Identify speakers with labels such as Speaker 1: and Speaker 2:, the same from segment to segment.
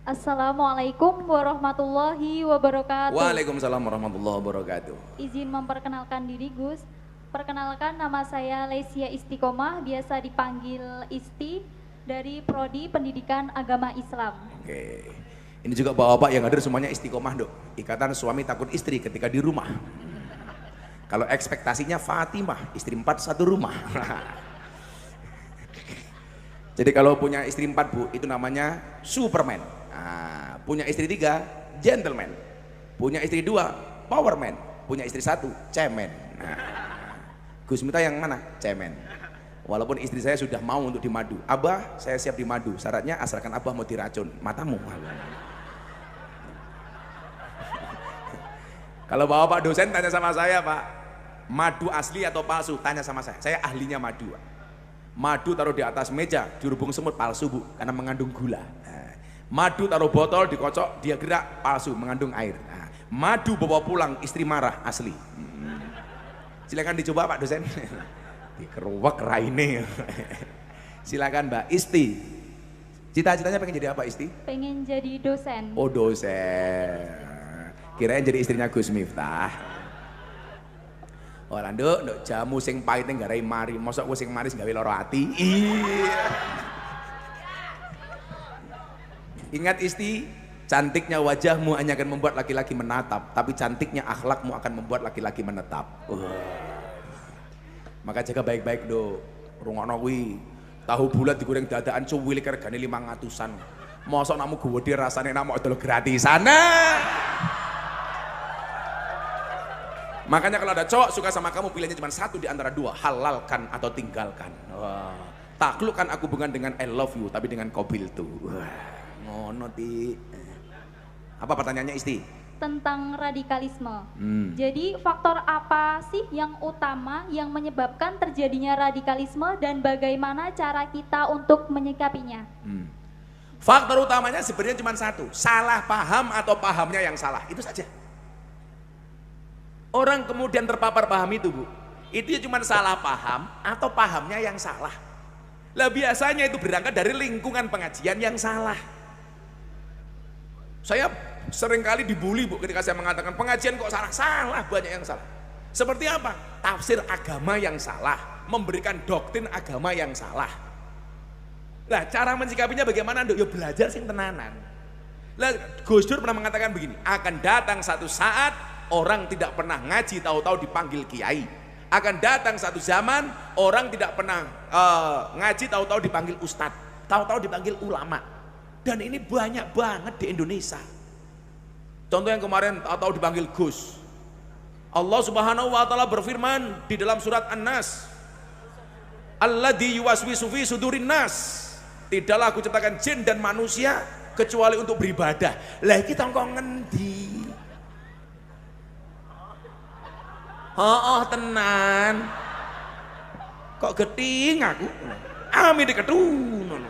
Speaker 1: Assalamualaikum warahmatullahi wabarakatuh.
Speaker 2: Waalaikumsalam warahmatullahi wabarakatuh.
Speaker 1: Izin memperkenalkan diri Gus. Perkenalkan, nama saya Lesia Istiqomah, biasa dipanggil Isti, dari Prodi Pendidikan Agama Islam.
Speaker 2: Oke. Ini juga bapak-bapak yang hadir semuanya istiqomah, Dok. Ikatan suami takut istri ketika di rumah. Kalau ekspektasinya Fatimah, istri 4 satu rumah. Jadi kalau punya istri 4, Bu, itu namanya Superman. Nah, punya istri 3, gentleman. Punya istri 2, powerman. Punya istri 1, cemen. Nah, Gus minta yang mana? Cemen. Walaupun istri saya sudah mau untuk dimadu. Abah, saya siap dimadu. Syaratnya asalkan Abah mau diracun matamu. Kalau bapak dosen tanya sama saya, Pak, madu asli atau palsu? Tanya sama saya. Saya ahlinya madu, Pak. Madu taruh di atas meja, dirubung semut, palsu, Bu, karena mengandung gula. Nah, madu taruh botol, dikocok, dia gerak, palsu, mengandung air. Nah, madu bawa pulang, istri marah, asli. Silakan dicoba, Pak dosen. Dikeruwak raine. Silakan Mbak Isti. Cita-citanya pengen jadi apa, Isti?
Speaker 1: Pengen jadi dosen.
Speaker 2: Oh, dosen. Kirain jadi istrinya Gus Miftah. Ora nduk jamu sing pahit nggarai mari, mosok kowe sing manis gawe lara ati. Iya. Ingat Isti, cantiknya wajahmu hanya akan membuat laki-laki menatap, tapi cantiknya akhlakmu akan membuat laki-laki menetap. Maka jaga baik-baik, Dok. Rungokno kuwi. Tahu bulat digoreng dadaan cuwilik regane 500-an. Mosok namu gede rasane namok dol gratisan. Makanya kalau ada cowok suka sama kamu, pilihannya cuma satu di antara dua, halalkan atau tinggalkan. Wah, taklukkan aku bukan dengan I love you, tapi dengan kobil tuh. Wah, ngono ti. Apa pertanyaannya, Isti?
Speaker 1: Tentang radikalisme. Jadi faktor apa sih yang utama yang menyebabkan terjadinya radikalisme dan bagaimana cara kita untuk menyikapinya?
Speaker 2: Faktor utamanya sebenarnya cuma satu, salah paham atau pahamnya yang salah, itu saja. Orang kemudian terpapar paham itu, Bu, itu cuma salah paham atau pahamnya yang salah. Lah biasanya itu berangkat dari lingkungan pengajian yang salah. Saya seringkali dibully, Bu, ketika saya mengatakan pengajian kok salah. Salah, banyak yang salah. Seperti apa? Tafsir agama yang salah, memberikan doktrin agama yang salah. Lah cara mensikapinya bagaimana, Nduk? Ya belajar sing tenanan. Lah Gus Dur pernah mengatakan begini, akan datang satu saat orang tidak pernah ngaji tahu-tahu dipanggil kiai. Akan datang satu zaman orang tidak pernah ngaji tahu-tahu dipanggil ustadz, tahu-tahu dipanggil ulama. Dan ini banyak banget di Indonesia. Contoh yang kemarin tahu-tahu dipanggil Gus. Allah Subhanahu wa taala berfirman di dalam surat An-Nas, alladzi yuwaswisu fi sudurin nas. Tidaklah aku ciptakan jin dan manusia kecuali untuk beribadah. Lah iki tangko ngendi? Oh tenan. Kok geting aku? Amin diketun.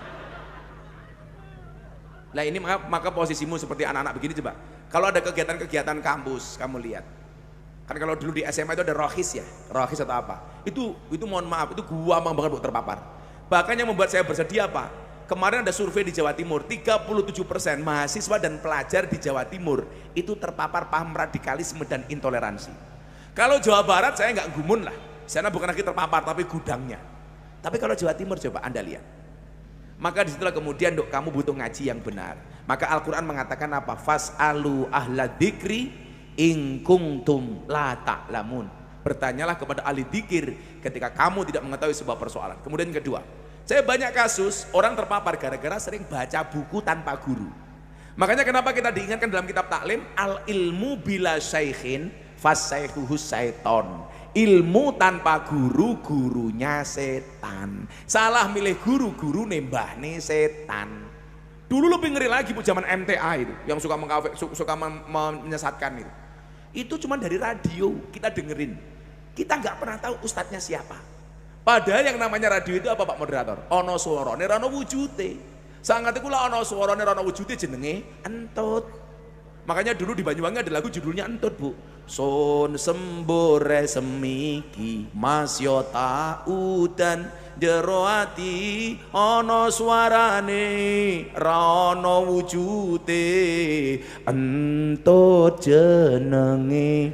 Speaker 2: Lah ini maka posisimu seperti anak-anak begini coba. Kalau ada kegiatan-kegiatan kampus, kamu lihat. Kan kalau dulu di SMA itu ada rohis ya, rohis atau apa? Itu mohon maaf, itu gua banget Bu terpapar. Bahkan yang membuat saya bersedia apa? Kemarin ada survei di Jawa Timur, 37% mahasiswa dan pelajar di Jawa Timur itu terpapar paham radikalisme dan intoleransi. Kalau Jawa Barat saya nggak gumun lah, sana bukan lagi terpapar tapi gudangnya. Tapi kalau Jawa Timur coba Anda lihat. Maka disitulah kemudian, Dok, kamu butuh ngaji yang benar. Maka Al-Quran mengatakan apa? Fas'alu ahla dzikri in kuntum la ta'lamun. Bertanyalah kepada ahli dzikir ketika kamu tidak mengetahui sebuah persoalan. Kemudian kedua, saya banyak kasus orang terpapar gara-gara sering baca buku tanpa guru. Makanya kenapa kita diingatkan dalam kitab taklim, al ilmu bila syaikhin fasyaihuhus syaiton. Ilmu tanpa guru, gurunya setan. Salah milih guru, guru nembahne setan. Dulu lebih ngeri lagi Bu, zaman MTA itu yang suka menyesatkan itu. Itu cuma dari radio kita dengerin. Kita nggak pernah tahu ustadznya siapa. Padahal yang namanya radio itu apa, Pak Moderator? Ono suarane, ono wujute. Sangat iku lah ono suarane, ono wujute, jenenge entut. Makanya dulu di Banyuwangi ada lagu judulnya entut, Bu. Son sembore semiki mas yo taudan jero ati ana suarane ra ana wujude entut jenenge.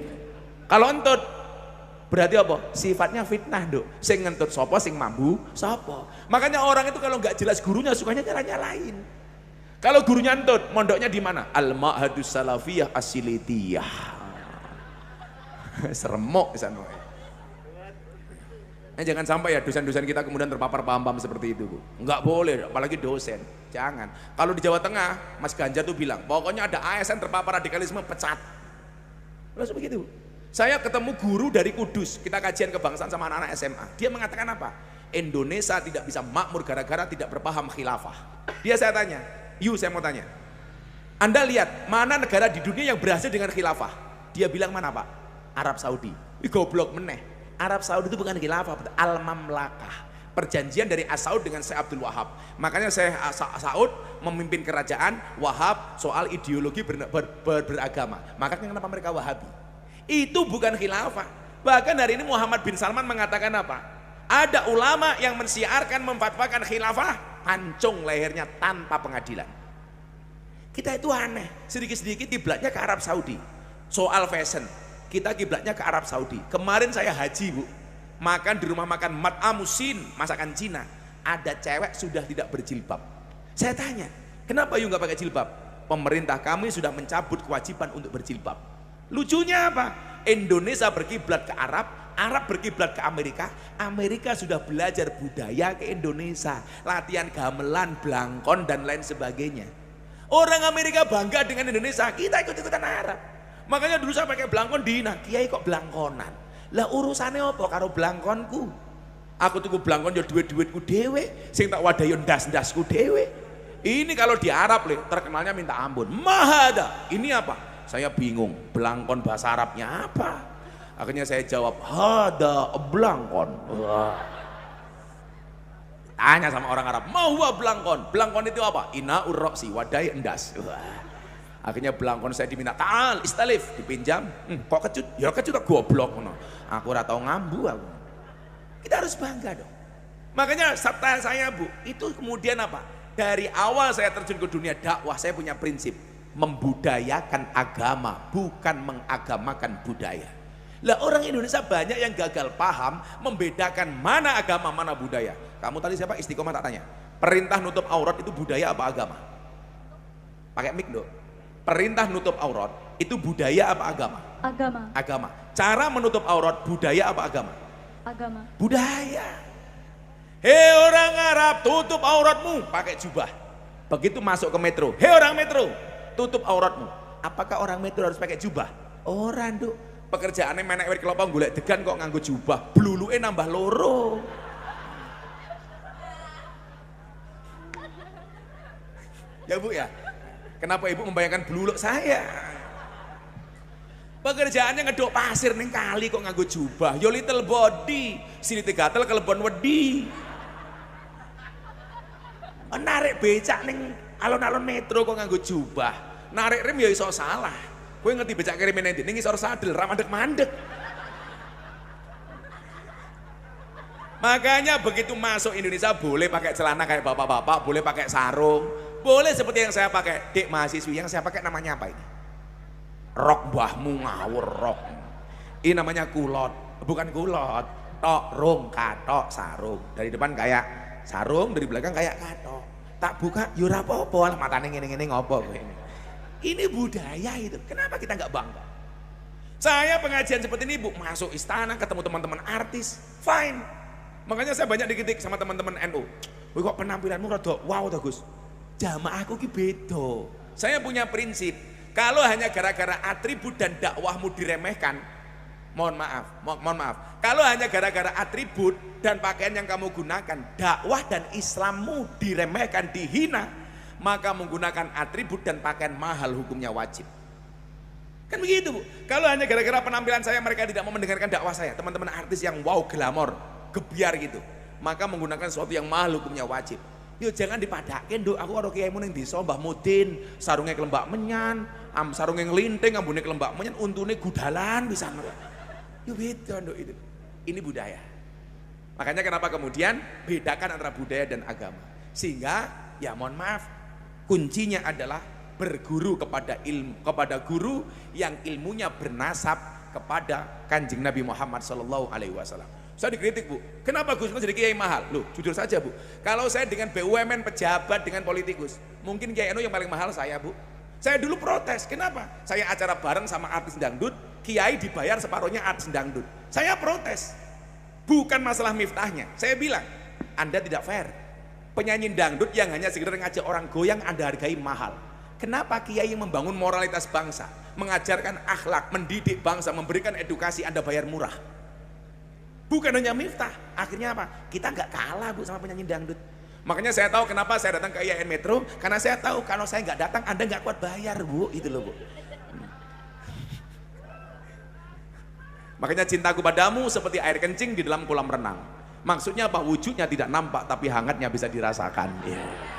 Speaker 2: Kalau entut berarti apa? Sifatnya fitnah, Nduk. Sing ngentut sapa, sing mambu sapa. Makanya orang itu kalau nggak jelas gurunya sukanya nyala-nyalain. Kalau gurunya entut, mondoknya di mana? Al-Ma'hadus Salafiyah As-Silitiyah. Seremok di sana. Jangan sampai ya dosen-dosen kita kemudian terpapar paham-paham seperti itu, Bu. Enggak boleh, apalagi dosen. Jangan. Kalau di Jawa Tengah, Mas Ganjar tuh bilang, pokoknya ada ASN terpapar radikalisme pecat. Langsung begitu. Saya ketemu guru dari Kudus, kita kajian kebangsaan sama anak-anak SMA. Dia mengatakan apa? Indonesia tidak bisa makmur gara-gara tidak berpaham khilafah. Dia saya tanya, saya mau tanya. Anda lihat, mana negara di dunia yang berhasil dengan khilafah? Dia bilang mana, Pak? Arab Saudi. Ih, goblok meneh. Arab Saudi itu bukan khilafah, al-mamlakah. Perjanjian dari As-Saud dengan Syekh Abdul Wahab. Makanya Syekh Saud memimpin kerajaan Wahab soal ideologi beragama. Makanya kenapa mereka Wahabi? Itu bukan khilafah. Bahkan hari ini Muhammad bin Salman mengatakan apa? Ada ulama yang mensiarkan memfatwakan khilafah, pancung lehernya tanpa pengadilan. Kita itu aneh, sedikit-sedikit kiblatnya ke Arab Saudi. Soal fashion, kita kiblatnya ke Arab Saudi. Kemarin saya haji, Bu, makan di rumah makan Mat'amusin, masakan Cina. Ada cewek sudah tidak berjilbab. Saya tanya, kenapa you nggak pakai jilbab? Pemerintah kami sudah mencabut kewajiban untuk berjilbab. Lucunya apa? Indonesia berkiblat ke Arab, Arab berkiblat ke Amerika, Amerika sudah belajar budaya ke Indonesia, latihan gamelan, blangkon dan lain sebagainya. Orang Amerika bangga dengan Indonesia, kita ikut-ikutan Arab. Makanya dulu saya pakai blangkon dihina, kiai kok blangkonan. Lah urusannya apa karo blangkonku? Aku tuku blangkon ya duit-duitku dewe, sing tak wadahi ndas-ndasku dewe. Ini kalau di Arab terkenalnya minta ampun. Mahada. Ini apa? Saya bingung, blangkon bahasa Arabnya apa? Akhirnya saya jawab, hada blangkon. Tanya sama orang Arab, mau blangkon? Blangkon itu apa? Ina urroksi, wadai endas. Akhirnya blangkon saya diminta, ta'al istalif, dipinjam. Kok kecut? Ya kecut, goblok. Aku ora tau ngambu aku. Kita harus bangga dong. Makanya sabta saya, Bu, itu kemudian apa? Dari awal saya terjun ke dunia dakwah, saya punya prinsip membudayakan agama, bukan mengagamakan budaya. Lah orang Indonesia banyak yang gagal paham membedakan mana agama, mana budaya. Kamu tadi siapa? Istiqomah tak tanya. Perintah nutup aurat itu budaya apa agama? Pakai mic dong. Perintah nutup aurat itu budaya apa agama?
Speaker 1: Agama.
Speaker 2: Agama. Cara menutup aurat budaya apa agama?
Speaker 1: Agama.
Speaker 2: Budaya. Hei orang Arab, tutup auratmu pakai jubah. Begitu masuk ke metro, hei orang metro, tutup auratmu. Apakah orang metro harus pakai jubah? Orang, Nduk. Pekerjaannya menek wit kelapa golek degan kok nganggo jubah, bluluke nambah loro. Ya, Bu ya. Kenapa Ibu membayangkan bluluk saya? Pekerjaannya ngedok pasir ning kali kok nganggo jubah. Yo little body, sini gatel kelebon wedi. Narik becak ning alun-alun metro kok nganggo jubah. Narik rem ya iso salah. Kowe ngerti becak kiri menendi ning isor sadel ra mandek-mandek. Makanya begitu masuk Indonesia boleh pakai celana kayak bapak-bapak, boleh pakai sarung, boleh seperti yang saya pakai. Dek mahasiswi yang saya pakai namanya apa ini? Rok mbahmu ngawur rok. Ini namanya kulot, bukan kulot. Tok rung katok sarung. Dari depan kayak sarung, dari belakang kayak katok. Tak buka, yura apa-apa lah matanya ngene-ngene ngopo ini. Ini budaya itu. Kenapa kita nggak bangga? Saya pengajian seperti ini, Bu, masuk istana ketemu teman-teman artis, fine. Makanya saya banyak dikritik sama teman-teman NU. Wih kok penampilanmu rada wow toh Gus. Jamaahku ki beda. Saya punya prinsip, kalau hanya gara-gara atribut dan dakwahmu diremehkan, mohon maaf. Kalau hanya gara-gara atribut dan pakaian yang kamu gunakan, dakwah dan Islammu diremehkan, dihina, maka menggunakan atribut dan pakaian mahal hukumnya wajib. Kan begitu, Bu. Kalau hanya gara-gara penampilan saya mereka tidak mau mendengarkan dakwah saya, teman-teman artis yang wow glamor, gebiar gitu, maka menggunakan sesuatu yang mahal hukumnya wajib. Yo jangan dipadakin, Nduk. Aku karo kiaimu ning desa Mbah Mudin, sarunge kelembak menyan, sarunge nglinting, ambune kelembak menyan, untune gudalan pisan. Yo beda, Nduk itu. Ini budaya. Makanya kenapa kemudian bedakan antara budaya dan agama. Sehingga ya mohon maaf, kuncinya adalah berguru kepada guru yang ilmunya bernasab kepada Kanjeng Nabi Muhammad SAW. Saya dikritik, Bu, kenapa Gus jadi kiai mahal? Loh, jujur saja, Bu, kalau saya dengan BUMN, pejabat, dengan politikus, mungkin Kiai NU yang paling mahal saya, Bu. Saya dulu protes, kenapa? Saya acara bareng sama artis dangdut, kiai dibayar separuhnya artis dangdut. Saya protes, bukan masalah miftahnya. Saya bilang, Anda tidak fair. Penyanyi dangdut yang hanya sekedar ngajak orang goyang Anda hargai mahal. Kenapa kiai yang membangun moralitas bangsa, mengajarkan akhlak, mendidik bangsa, memberikan edukasi Anda bayar murah? Bukan hanya miftah, akhirnya apa? Kita nggak kalah, Bu, sama penyanyi dangdut. Makanya saya tahu kenapa saya datang ke IAIN Metro, karena saya tahu kalau saya nggak datang Anda nggak kuat bayar, Bu, itu loh, Bu. Makanya cintaku padamu seperti air kencing di dalam kolam renang. Maksudnya apa? Wujudnya tidak nampak tapi hangatnya bisa dirasakan. Yeah.